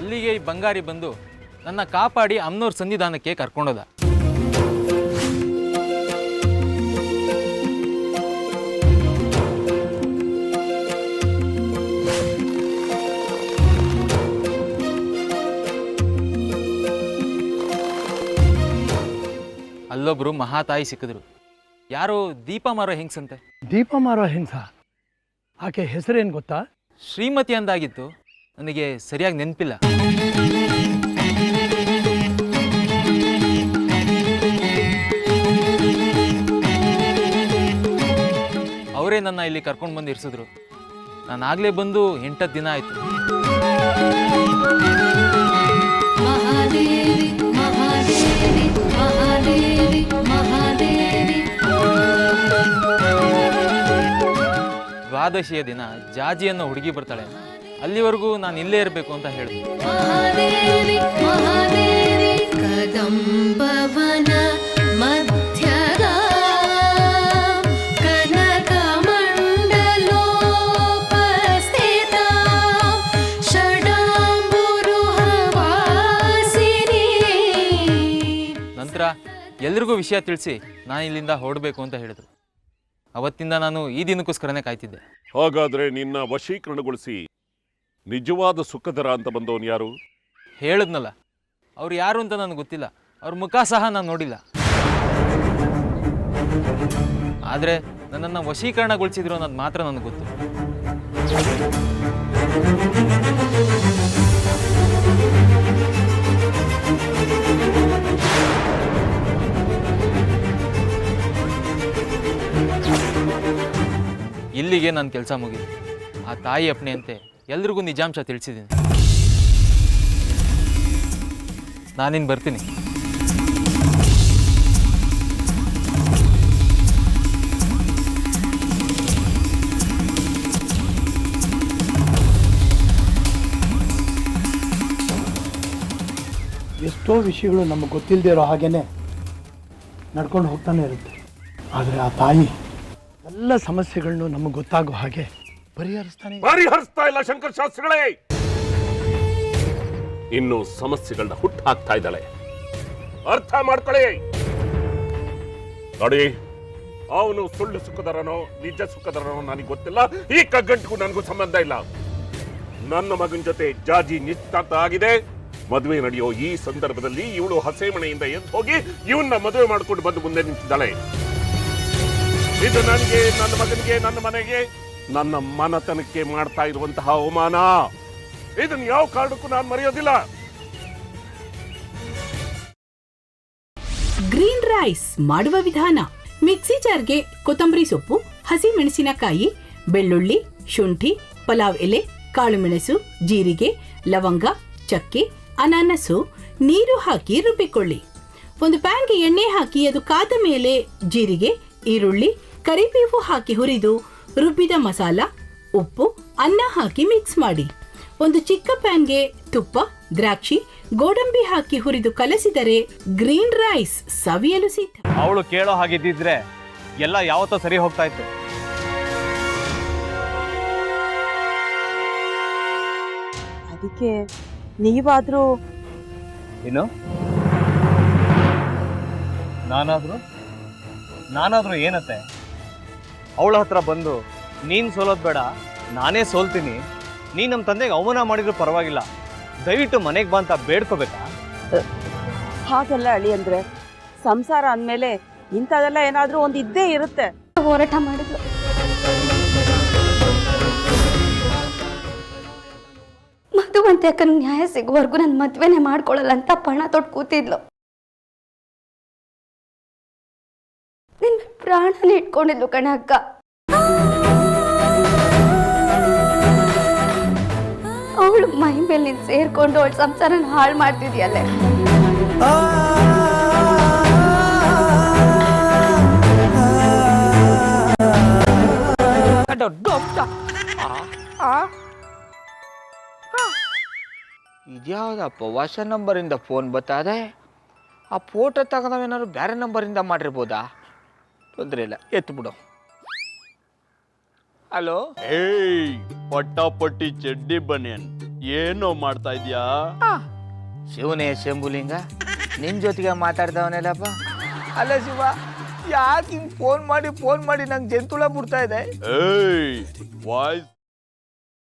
ಅಲ್ಲಿಗೆ ಈ ಬಂಗಾರಿ ಬಂದು ನನ್ನ ಕಾಪಾಡಿ ಅಮ್ಮನವ್ರ ಸನ್ನಿಧಾನಕ್ಕೆ ಕರ್ಕೊಂಡೋದ. ಅಲ್ಲೊಬ್ರು ಮಹಾತಾಯಿ ಸಿಕ್ಕಿದ್ರು. ಯಾರೋ ದೀಪ ಮಾರೋ ಹೆಂಗ್ಸಂತೆ. ದೀಪ ಮಾರೋ ಹೆಂಗ್ಸ? ಆಕೆ ಹೆಸರೇನು ಗೊತ್ತಾ? ಶ್ರೀಮತಿ ಅಂದಾಗಿತ್ತು, ನನಗೆ ಸರಿಯಾಗಿ ನೆನಪಿಲ್ಲ. ಅವರೇ ನನ್ನ ಇಲ್ಲಿ ಕರ್ಕೊಂಡು ಬಂದು ಇರಿಸಿದ್ರು. ನಾನು ಆಗಲೇ ಬಂದು 8 ದಿನ ಆಯಿತು. ದ್ವಾದಶಿಯ ದಿನ ಜಾಜಿಯನ್ನು ಹುಡುಗಿ ಬರ್ತಾಳೆ. ಅಲ್ಲಿವರೆಗೂ ನಾನು ಇಲ್ಲೇ ಇರಬೇಕು ಅಂತ ಹೇಳಿದೆ. ನಂತರ ಎಲ್ರಿಗೂ ವಿಷಯ ತಿಳಿಸಿ ನಾನು ಇಲ್ಲಿಂದ ಹೊರಡಬೇಕು ಅಂತ ಹೇಳಿದ್ರು. ಅವತ್ತಿಂದ ನಾನು ಈ ದಿನಕ್ಕೋಸ್ಕರನೇ ಕಾಯ್ತಿದ್ದೆ. ಹಾಗಾದ್ರೆ ನಿನ್ನ ವಶೀಕರಣಗೊಳಿಸಿ ನಿಜವಾದ ಸುಖದರ ಅಂತ ಬಂದವನು ಯಾರು? ಹೇಳಿದ್ನಲ್ಲ, ಅವ್ರು ಯಾರು ಅಂತ ನನಗೆ ಗೊತ್ತಿಲ್ಲ. ಅವ್ರ ಮುಖ ಸಹ ನಾನು ನೋಡಿಲ್ಲ. ಆದರೆ ನನ್ನನ್ನು ವಶೀಕರಣಗೊಳಿಸಿದ್ರು ಅನ್ನೋದು ಮಾತ್ರ ನನಗೆ ಗೊತ್ತು. ಇಲ್ಲಿಗೆ ನನ್ನ ಕೆಲಸ ಮುಗಿದು ಆ ತಾಯಿ ಅಪ್ಪಣೆಯಂತೆ ಎಲ್ರಿಗೂ ನಿಜಾಂಶ ತಿಳಿಸಿದ್ದೀನಿ. ನಾನಿನ್ನು ಬರ್ತೀನಿ. ಎಷ್ಟೋ ವಿಷಯಗಳು ನಮಗೆ ಗೊತ್ತಿಲ್ಲದೆ ಇರೋ ಹಾಗೇನೆ ನಡ್ಕೊಂಡು ಹೋಗ್ತಾನೆ ಇರುತ್ತೆ. ಆದರೆ ಆ ತಾಯಿ ಎಲ್ಲ ಸಮಸ್ಯೆಗಳನ್ನು ನಮಗೆ ಗೊತ್ತಾಗೋ ಹಾಗೆ ಪರಿಹರಿಸ್ತಾ ಇಲ್ಲ ಶಂಕರ್ ಶಾಸ್ತ್ರಿಗಳೇ. ಇನ್ನು ಸಮಸ್ಯೆಗಳನ್ನ ಹುಟ್ಟು ಹಾಕ್ತಾ ಇದ್ದಾಳೆ. ಅರ್ಥ ಮಾಡ್ಕೊಳ್ಳಿ. ನೋಡಿ, ಅವನು ಸುಳ್ಳು ಸುಖದರನೋ ನಿಜ ಸುಖದರನೋ ನನಗೆ ಗೊತ್ತಿಲ್ಲ. ಈ ಕಗ್ಗಂಟಿಗೂ ನನಗೂ ಸಂಬಂಧ ಇಲ್ಲ. ನನ್ನ ಮಗನ ಜೊತೆ ಜಾಜಿ ನಿಶ್ಚಿತಾರ್ಥ ಆಗಿದೆ. ಮದುವೆ ನಡೆಯೋ ಈ ಸಂದರ್ಭದಲ್ಲಿ ಇವಳು ಹಸೆಮಣೆಯಿಂದ ಎದ್ದು ಹೋಗಿ ಇವನ್ನ ಮದುವೆ ಮಾಡಿಕೊಂಡು ಬಂದು ಮುಂದೆ ನಿಂತಿದ್ದಾಳೆ. ಇದು ನನಗೆ, ನನ್ನ ಮಗನಿಗೆ, ನನ್ನ ಮನೆಗೆ, ನನ್ನ ಮನತನಕ್ಕೆ ಮಾಡ್ತಾ ಇರುವಂತಹ ಅವಮಾನ. ಇದನ್ನು ಯಾವ ಕಾರಣಕ್ಕೂ ನಾನು ಮರೆಯೋದಿಲ್ಲ. ಗ್ರೀನ್ ರೈಸ್ ಮಾಡುವ ವಿಧಾನ: ಮಿಕ್ಸಿ ಜಾರ್ಗೆ ಕೊತ್ತಂಬರಿ ಸೊಪ್ಪು, ಹಸಿ ಮೆಣಸಿನಕಾಯಿ, ಬೆಳ್ಳುಳ್ಳಿ, ಶುಂಠಿ, ಪಲಾವ್ ಎಲೆ, ಕಾಳುಮೆಣಸು, ಜೀರಿಗೆ, ಲವಂಗ, ಚಕ್ಕೆ, ಅನಾನಸು, ನೀರು ಹಾಕಿ ರುಬ್ಬಿಕೊಳ್ಳಿ. ಒಂದು ಪ್ಯಾನ್ಗೆ ಎಣ್ಣೆ ಹಾಕಿ ಅದು ಕಾದ ಮೇಲೆ ಜೀರಿಗೆ, ಈರುಳ್ಳಿ, ಕರಿಬೇವು ಹಾಕಿ ಹುರಿದು ರುಬ್ಬಿದ ಮಸಾಲ, ಉಪ್ಪು, ಅನ್ನ ಹಾಕಿ ಮಿಕ್ಸ್ ಮಾಡಿ. ಒಂದು ಚಿಕ್ಕ ಪ್ಯಾನ್ಗೆ ತುಪ್ಪ, ದ್ರಾಕ್ಷಿ, ಗೋಡಂಬಿ ಹಾಕಿ ಹುರಿದು ಕಲಸಿದರೆ ಗ್ರೀನ್ ರೈಸ್ ಸವಿಯಲು ಸಿದ್ಧ. ಅವಳು ಕೇಳೋ ಹಾಗಿದ್ದಿದ್ರೆ ಎಲ್ಲ ಯಾವತ್ತೋ ಸರಿ ಹೋಗ್ತಾ ಇತ್ತು. ಅದಕ್ಕೆ ನೀವಾದ್ರೂ ಏನು? ನಾನಾದ್ರೂ ಏನತ್ತೆ? ಅವಳ ಹತ್ರ ಬಂದು ನೀನು ಸೋಲೋದು ಬೇಡ, ನಾನೇ ಸೋಲ್ತೀನಿ, ನೀನು ನಮ್ಮ ತಂದೆಗೆ ಅವಮಾನ ಮಾಡಿದ್ರು ಪರವಾಗಿಲ್ಲ, ದಯವಿಟ್ಟು ಮನೆಗೆ ಬಾ ಅಂತ ಬೇಡ್ಕೋಬೇಕಾ? ಹಾಗೆಲ್ಲ ಅಳಿ ಅಂದ್ರೆ ಸಂಸಾರ ಅಂದಮೇಲೆ ಇಂಥದೆಲ್ಲ ಏನಾದ್ರೂ ಒಂದು ಇದ್ದೇ ಇರುತ್ತೆ. ಹೋರಾಟ ಮಾಡಿದ್ಲು. ಮಧುವಂತೆ ಅಕ್ಕನ ನ್ಯಾಯ ಸಿಗುವವರೆಗೂ ನನ್ನ ಮದ್ವೆನೇ ಮಾಡ್ಕೊಳ್ಳಲ್ಲ ಅಂತ ಪಣ ತೊಟ್ಟು ಕೂತಿದ್ಲು. ನಿನ್ನ ಪ್ರಾಣನೇ ಇಟ್ಕೊಂಡಿದ್ಲು ಕಣ ಅಕ್ಕ. ಅವಳು ಮೈ ಮೇಲೆ ನೀನು ಸೇರ್ಕೊಂಡು ಅವಳ ಸಂಸಾರನ ಹಾಳು ಮಾಡ್ತಿದ್ಯಲ್ಲೇ. ಇದ್ಯಾವುದಪ್ಪ ಹೊಸ ನಂಬರಿಂದ ಫೋನ್ ಬರ್ತಾದೆ? ಆ ಫೋಟೋ ತಗೊಂಡವೇನಾದ್ರು ಬೇರೆ ನಂಬರಿಂದ ಮಾಡಿರ್ಬೋದಾ? ತೊಂದರೆ ಇಲ್ಲ, ಎತ್ತು ಬಿಡು. ಹಲೋ, ಏಯ್ ಪಟ್ಟಾಪಟ್ಟಿ ಚಡ್ಡಿ ಬನಿಯನ್, ಏನೋ ಮಾಡ್ತಾ ಇದ್ಯಾ? ಶಿವನೇ ಶಂಭುಲಿಂಗ ನಿನ್ ಜೊತೆಗೆ ಮಾತಾಡ್ತಾವನೇಲಪ್ಪ. ಅಲ್ಲ ಶಿವ, ಯಾಕೆ ಹಿಂಗ್ ಫೋನ್ ಮಾಡಿ ನಂಗೆ ಜಂತುಳ ಬಿಡ್ತಾ ಇದೆ? ಏಯ್ ವಾಯ್ಸ್